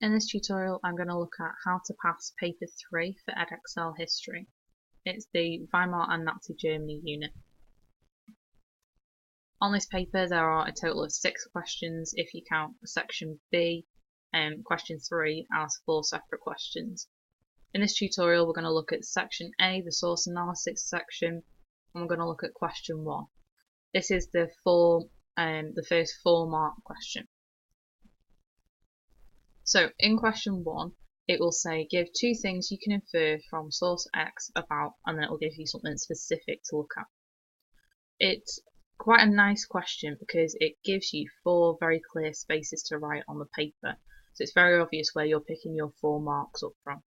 In this tutorial, I'm going to look at how to pass paper 3 for Edexcel history. It's the Weimar and Nazi Germany unit. On this paper, there are a total of 6 questions if you count section B, question 3 as 4 separate questions. In this tutorial, we're going to look at section A, the source analysis section, and we're going to look at question 1. This is the first 4-mark question. So in question 1, it will say give 2 things you can infer from source X about, and then it will give you something specific to look at. It's quite a nice question because it gives you 4 very clear spaces to write on the paper, so it's very obvious where you're picking your 4 marks up from.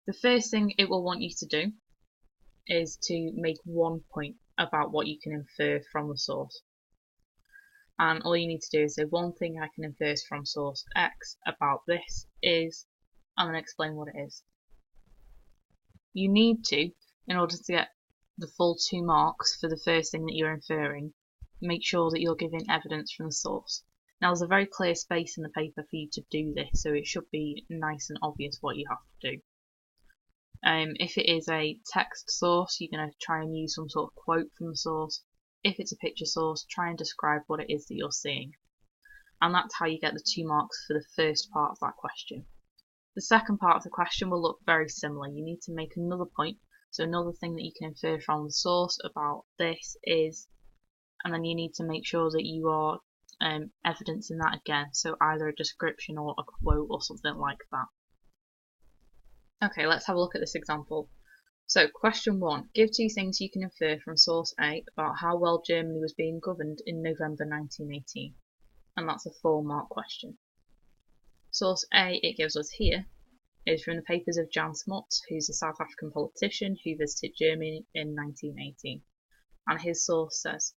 The first thing it will want you to do is to make 1 point about what you can infer from the source. And all you need to do is say one thing I can infer from source X about this is, and then explain what it is. You need to, in order to get the full 2 marks for the first thing that you're inferring, make sure that you're giving evidence from the source. Now there's a very clear space in the paper for you to do this, so it should be nice and obvious what you have to do. If it is a text source, you're going to try and use some sort of quote from the source. If it's a picture source, try and describe what it is that you're seeing. And that's how you get the 2 marks for the first part of that question. The second part of the question will look very similar. You need to make another point, so another thing that you can infer from the source about this is, and then you need to make sure that you are evidencing that again, so either a description or a quote or something like that. Okay, let's have a look at this example. So, question 1. Give 2 things you can infer from source A about how well Germany was being governed in November 1918. And that's a 4-mark question. Source A it gives us here is from the papers of Jan Smuts, who's a South African politician who visited Germany in 1918. And his source says,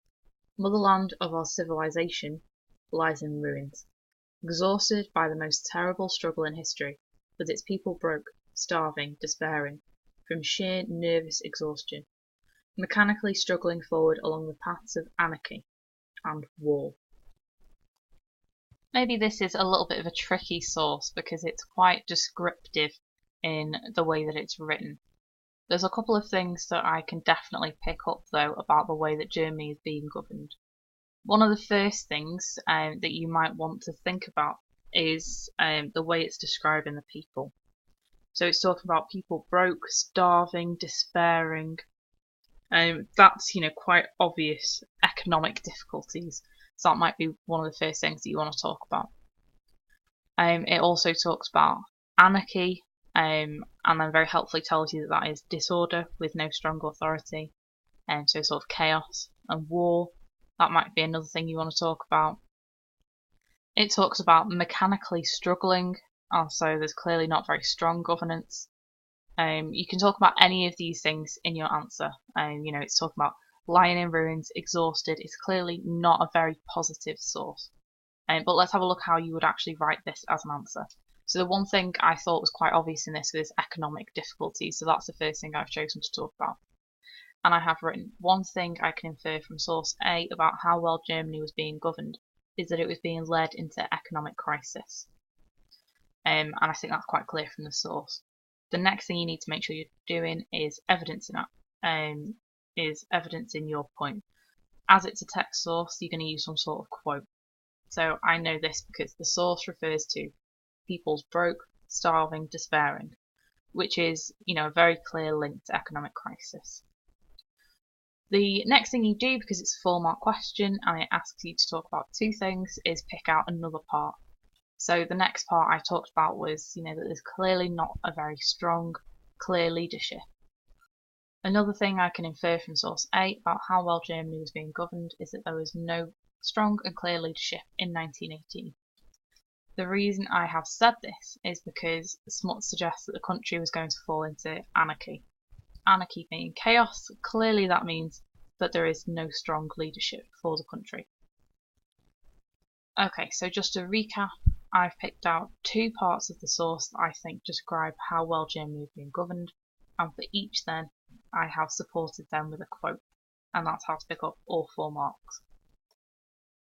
"Motherland of our civilization lies in ruins, exhausted by the most terrible struggle in history, with its people broke, starving, despairing, from sheer nervous exhaustion, mechanically struggling forward along the paths of anarchy and war." Maybe this is a little bit of a tricky source because it's quite descriptive in the way that it's written. There's a couple of things that I can definitely pick up though about the way that Germany is being governed. One of the first things that you might want to think about is the way it's describing the people. So it's talking about people broke, starving, despairing. That's quite obvious economic difficulties. So that might be one of the first things that you want to talk about. It also talks about anarchy, and then very helpfully tells you that is disorder with no strong authority, and so sort of chaos. And war, that might be another thing you want to talk about. It talks about mechanically struggling. So there's clearly not very strong governance. You can talk about any of these things in your answer. It's talking about lying in ruins, exhausted. It's clearly not a very positive source. But let's have a look how you would actually write this as an answer. So the one thing I thought was quite obvious in this was economic difficulties. So that's the first thing I've chosen to talk about. And I have written, one thing I can infer from source A about how well Germany was being governed is that it was being led into economic crisis. And I think that's quite clear from the source. The next thing you need to make sure you're doing is evidencing that, is evidencing your point. As it's a text source, you're going to use some sort of quote. So I know this because the source refers to people's broke, starving, despairing, which is, a very clear link to economic crisis. The next thing you do, because it's a 4-mark question and it asks you to talk about 2 things, is pick out another part. So the next part I talked about was, that there's clearly not a very strong, clear leadership. Another thing I can infer from source A about how well Germany was being governed is that there was no strong and clear leadership in 1918. The reason I have said this is because Smuts suggests that the country was going to fall into anarchy. Anarchy being chaos, clearly that means that there is no strong leadership for the country. Okay, so just to recap, I've picked out 2 parts of the source that I think describe how well Germany is being governed, and for each then I have supported them with a quote, and that's how to pick up all 4 marks.